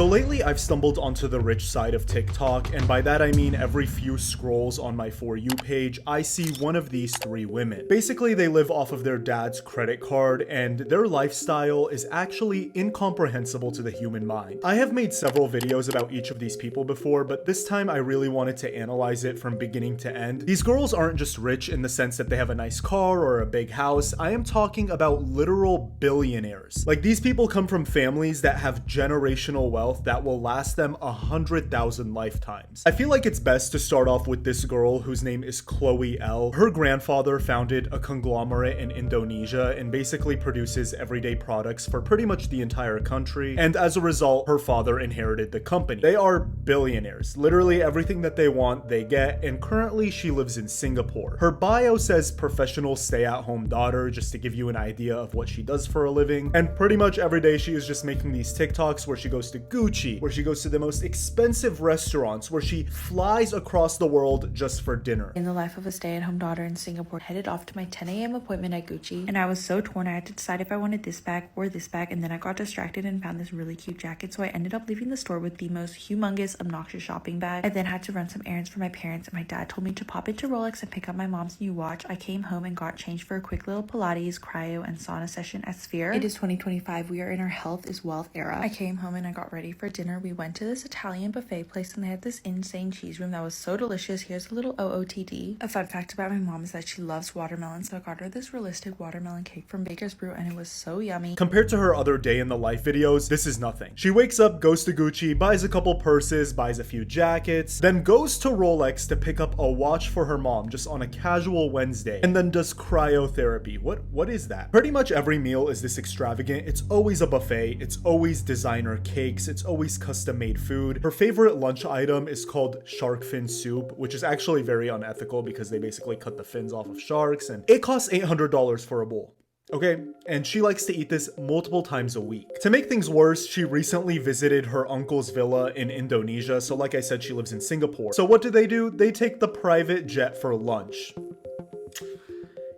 So lately I've stumbled onto the rich side of TikTok, and by that I mean every few scrolls on my For You page, I see one of these three women. Basically, they live off of their dad's credit card, and their lifestyle is actually incomprehensible to the human mind. I have made several videos about each of these people before, but this time I really wanted to analyze it from beginning to end. These girls aren't just rich in the sense that they have a nice car or a big house. I am talking about literal billionaires. Like, these people come from families that have generational wealth that will last them 100,000 lifetimes. I feel like it's best to start off with this girl whose name is Chloe L. Her grandfather founded a conglomerate in Indonesia and basically produces everyday products for pretty much the entire country, and as a result, her father inherited the company. They are billionaires. Literally everything that they want, they get, and currently she lives in Singapore. Her bio says professional stay-at-home daughter, just to give you an idea of what she does for a living, and pretty much every day she is just making these TikToks where she goes to Gucci, where she goes to the most expensive restaurants, where she flies across the world just for dinner. In the life of a stay-at-home daughter in Singapore, headed off to my 10 a.m. appointment at Gucci, and I was so torn. I had to decide if I wanted this bag or this bag, and then I got distracted and found this really cute jacket, so I ended up leaving the store with the most humongous, obnoxious shopping bag. I then had to run some errands for my parents, and my dad told me to pop into Rolex and pick up my mom's new watch. I came home and got changed for a quick little Pilates, cryo, and sauna session at Sphere. It is 2025. We are in our health is wealth era. I came home and I got ready for dinner. We went to this Italian buffet place and they had this insane cheese room that was so delicious. Here's a little OOTD. A fun fact about my mom is that she loves watermelon, so I got her this realistic watermelon cake from Baker's Brew and it was so yummy. Compared to her other day in the life videos, this is nothing. She wakes up, goes to Gucci, buys a couple purses, buys a few jackets, then goes to Rolex to pick up a watch for her mom just on a casual Wednesday, and then does cryotherapy. What is that? Pretty much every meal is this extravagant. It's always a buffet, it's always designer cakes, it's always custom made food. Her favorite lunch item is called shark fin soup, which is actually very unethical because they basically cut the fins off of sharks, and it costs $800 for a bowl. Okay, and she likes to eat this multiple times a week. To make things worse, she recently visited her uncle's villa in Indonesia. So like I said, she lives in Singapore. So what do? They take the private jet for lunch.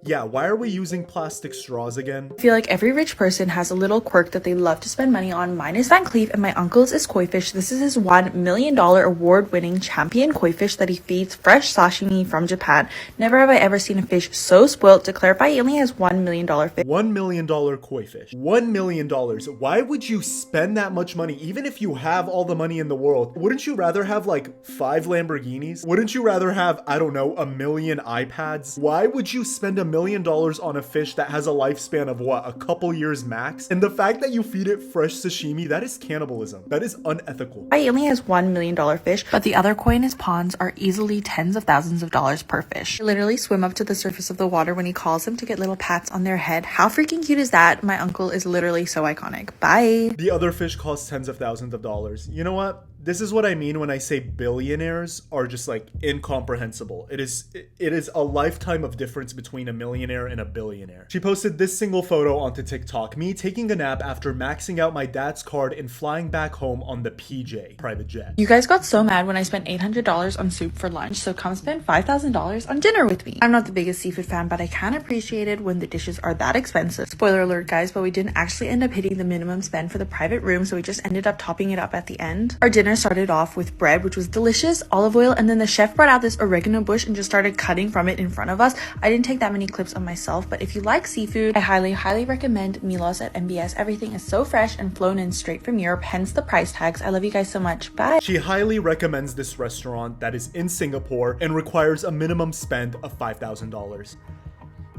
Yeah, why are we using plastic straws again? I feel like every rich person has a little quirk that they love to spend money on. Mine is Van Cleef and my uncle's is koi fish. This is his $1 million award-winning champion koi fish that he feeds fresh sashimi from Japan. Never have I ever seen a fish so spoilt. To clarify, he only has $1 million fish. $1 million koi fish. $1 million. Why would you spend that much money? Even if you have all the money in the world, wouldn't you rather have like 5 Lamborghinis? Wouldn't you rather have, I don't know, 1 million iPads? Why would you spend $1 million on a fish that has a lifespan of what, a couple years max? And the fact that you feed it fresh sashimi, that is cannibalism. That is unethical. He only has $1 million fish, but the other koi in his ponds are easily tens of thousands of dollars per fish. They literally swim up to the surface of the water when he calls them to get little pats on their head. How freaking cute is that? My uncle is literally so iconic. Bye. The other fish costs tens of thousands of dollars. You know what? This is what I mean when I say billionaires are just like incomprehensible. It is a lifetime of difference between a millionaire and a billionaire. She posted this single photo onto TikTok. Me taking a nap after maxing out my dad's card and flying back home on the PJ, private jet. You guys got so mad when I spent $800 on soup for lunch, so come spend $5,000 on dinner with me. I'm not the biggest seafood fan, but I can appreciate it when the dishes are that expensive. Spoiler alert, guys, but we didn't actually end up hitting the minimum spend for the private room, so we just ended up topping it up at the end. Our dinner started off with bread, which was delicious, olive oil, and then the chef brought out this oregano bush and just started cutting from it in front of us. I didn't take that many clips of myself, but if you like seafood, I highly recommend Milos at MBS. Everything is so fresh and flown in straight from Europe, hence the price tags. I love you guys so much. Bye. She highly recommends this restaurant that is in Singapore and requires a minimum spend of $5,000.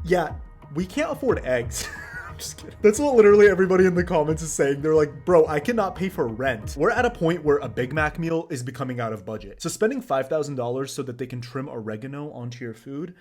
Yeah, we can't afford eggs. Just kidding. That's what literally everybody in the comments is saying. They're like, bro, I cannot pay for rent. We're at a point where a Big Mac meal is becoming out of budget. So spending $5,000 so that they can trim oregano onto your food,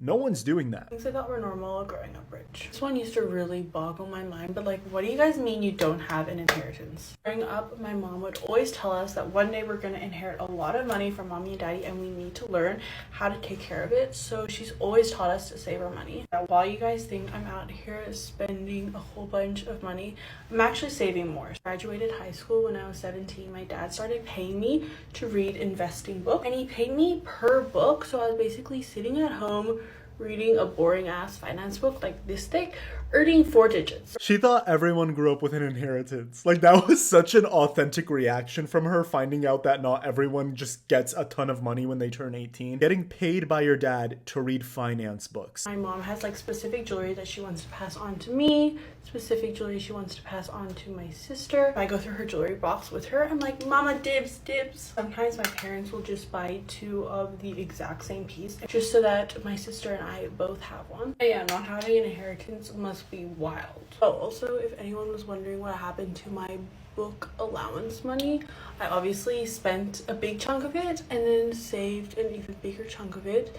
no one's doing that. Things I thought were normal growing up rich. This one used to really boggle my mind, but like, what do you guys mean you don't have an inheritance? Growing up, my mom would always tell us that one day we're going to inherit a lot of money from mommy and daddy and we need to learn how to take care of it. So she's always taught us to save our money. Now, while you guys think I'm out here spending a whole bunch of money, I'm actually saving more. I graduated high school when I was 17. My dad started paying me to read investing books and he paid me per book. So I was basically sitting at home reading a boring ass finance book like this thick, earning 4 digits. She thought everyone grew up with an inheritance. Like, that was such an authentic reaction from her, finding out that not everyone just gets a ton of money when they turn 18. Getting paid by your dad to read finance books. My mom has like specific jewelry that she wants to pass on to me, specific jewelry she wants to pass on to my sister. If I go through her jewelry box with her, I'm like, mama, dibs. Sometimes my parents will just buy 2 of the exact same piece just so that my sister and I both have one. But yeah, not having an inheritance must be wild. Oh, also, if anyone was wondering what happened to my book allowance money, I obviously spent a big chunk of it and then saved an even bigger chunk of it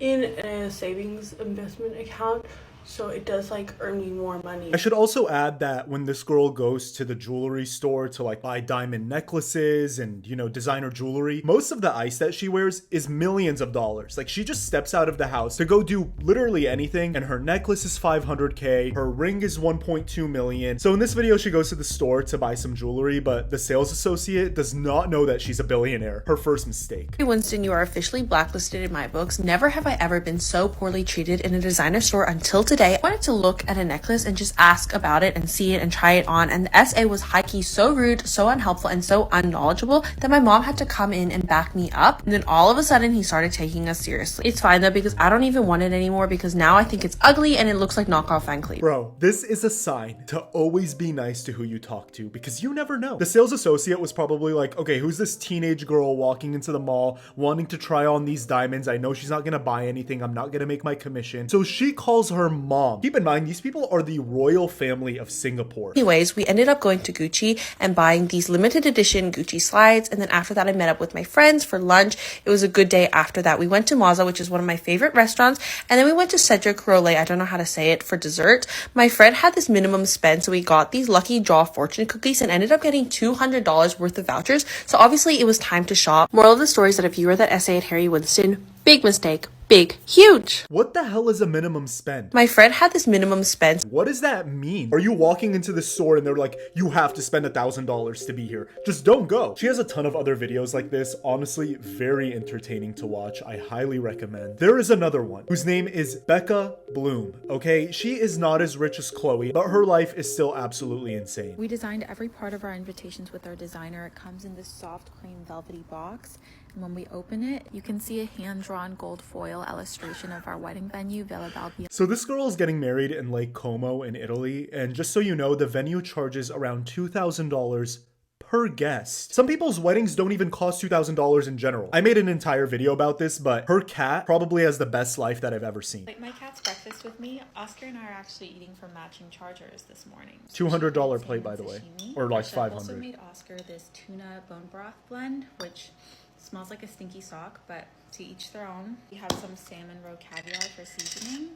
in a savings investment account, so it does like earn me more money. I should also add that when this girl goes to the jewelry store to like buy diamond necklaces and, you know, designer jewelry, most of the ice that she wears is millions of dollars. Like, she just steps out of the house to go do literally anything, and her necklace is 500K, her ring is 1.2 million. So in this video, she goes to the store to buy some jewelry, but the sales associate does not know that she's a billionaire. Her first mistake. Winston, you are officially blacklisted in my books. Never have I ever been so poorly treated in a designer store until today. I wanted to look at a necklace and just ask about it and see it and try it on, and the SA was high-key so rude, so unhelpful, and so unknowledgeable that my mom had to come in and back me up. And then all of a sudden he started taking us seriously. It's fine though, because I don't even want it anymore, because now I think it's ugly and it looks like knockoff Van Cleef. Bro, this is a sign to always be nice to who you talk to, because you never know. The sales associate was probably like, okay, who's this teenage girl walking into the mall wanting to try on these diamonds? I know she's not gonna buy anything. I'm not gonna make my commission. So she calls her mom. Keep in mind, these people are the royal family of Singapore. Anyways, we ended up going to Gucci and buying these limited edition Gucci slides, and then after that I met up with my friends for lunch. It was a good day after that. We went to Maza, which is one of my favorite restaurants, and then we went to Cedric Rollet, I don't know how to say it, for dessert. My friend had this minimum spend, so we got these Lucky Draw fortune cookies and ended up getting $200 worth of vouchers, so obviously it was time to shop. Moral of the story is that if you were that essay at Harry Winston, big mistake. Big, huge. What the hell is a minimum spend? My friend had this minimum spend. What does that mean? Are you walking into the store and they're like, you have to spend $1,000 to be here? Just don't go. She has a ton of other videos like this. Honestly, very entertaining to watch. I highly recommend. There is another one whose name is Becca Bloom. Okay, she is not as rich as Chloe, but her life is still absolutely insane. We designed every part of our invitations with our designer. It comes in this soft cream velvety box. And when we open it, you can see a hand-drawn gold foil illustration of our wedding venue, Villa Balbia. So this girl is getting married in Lake Como in Italy, and just so you know, the venue charges around $2,000 per guest. Some people's weddings don't even cost $2,000 in general. I made an entire video about this, but her cat probably has the best life that I've ever seen. Like my cat's breakfast with me, Oscar and I are actually eating from matching chargers this morning. $200 plate, by the way, or like Chef also $500. made Oscar this tuna bone broth blend, which smells like a stinky sock, but to each their own. We have some salmon roe caviar for seasoning.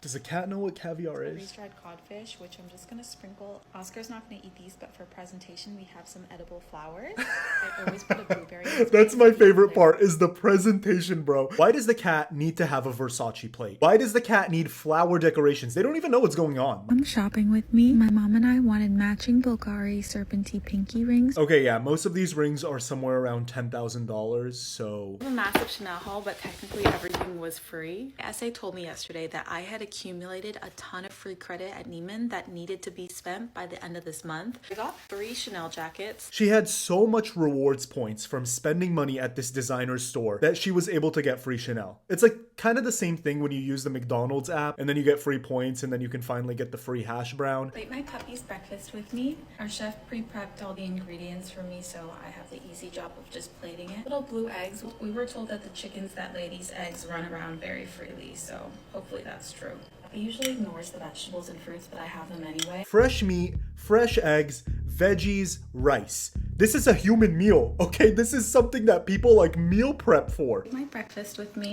Does a cat know what caviar is? Freeze-dried codfish, which I'm just gonna sprinkle. Oscar's not gonna eat these, but for presentation, we have some edible flowers. I always put a blueberry. That's my favorite part, is the presentation, bro. Why does the cat need to have a Versace plate? Why does the cat need flower decorations? They don't even know what's going on. Come shopping with me. My mom and I wanted matching Bulgari Serpentine pinky rings. Okay, yeah, most of these rings are somewhere around $10,000, so... A massive Chanel haul, but technically everything was free. SA told me yesterday that I had accumulated a ton of free credit at Neiman that needed to be spent by the end of this month. I got 3 Chanel jackets. She had so much rewards points from spending money at this designer store that she was able to get free Chanel. It's like kind of the same thing when you use the McDonald's app and then you get free points and then you can finally get the free hash brown. Make my puppies breakfast with me. Our chef pre-prepped all the ingredients for me, so I have the easy job of just plating it. Little blue eggs. We were told that the chickens that lay these eggs run around very freely, so hopefully that's true. He usually ignores the vegetables and fruits, but I have them anyway. Fresh meat, fresh eggs, veggies, rice. This is a human meal, okay? This is something that people like meal prep for. My breakfast with me.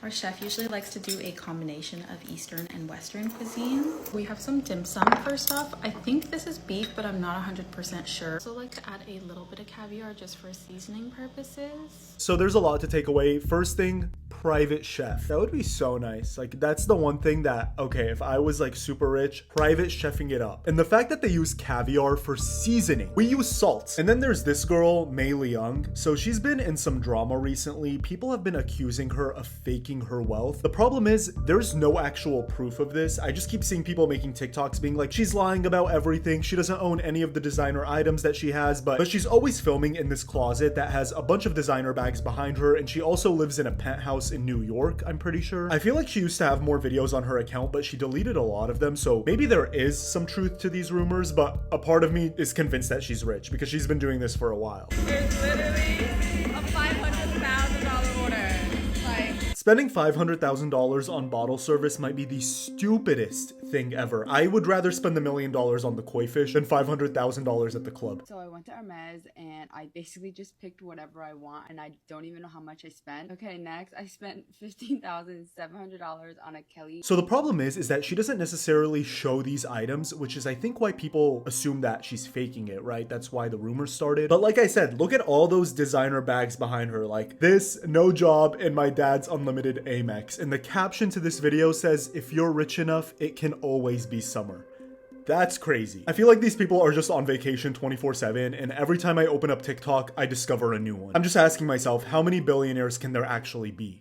Our chef usually likes to do a combination of Eastern and Western cuisine. We have some dim sum first off. I think this is beef, but I'm not 100% sure. Also like to add a little bit of caviar just for seasoning purposes. So there's a lot to take away. First thing, private chef. That would be so nice. Like, that's the one thing that, okay, if I was like super rich, private chefing it up. And the fact that they use caviar for seasoning. We use salt. And then there's this girl, Mei Liang. So she's been in some drama recently. People have been accusing her of faking faking her wealth. The problem is there's no actual proof of this. I just keep seeing people making TikToks being like, she's lying about everything. She doesn't own any of the designer items that she has, but she's always filming in this closet that has a bunch of designer bags behind her, and she also lives in a penthouse in New York, I'm pretty sure. I feel like she used to have more videos on her account, but she deleted a lot of them, so maybe there is some truth to these rumors, but a part of me is convinced that she's rich because she's been doing this for a while. There's literally a $500,000 order. Like, Spending $500,000 on bottle service might be the stupidest thing ever. I would rather spend $1 million on the koi fish than $500,000 at the club. So I went to Hermes and I basically just picked whatever I want and I don't even know how much I spent. Okay, next I spent $15,700 on a Kelly. So the problem is that she doesn't necessarily show these items, which is I think why people assume that she's faking it, right? That's why the rumors started. But like I said, look at all those designer bags behind her, like this, no job, and my dad's unlimited Amex. And the caption to this video says, if you're rich enough, it can always be summer. That's crazy. I feel like these people are just on vacation 24/7, and every time I open up TikTok, I discover a new one. I'm just asking myself, how many billionaires can there actually be?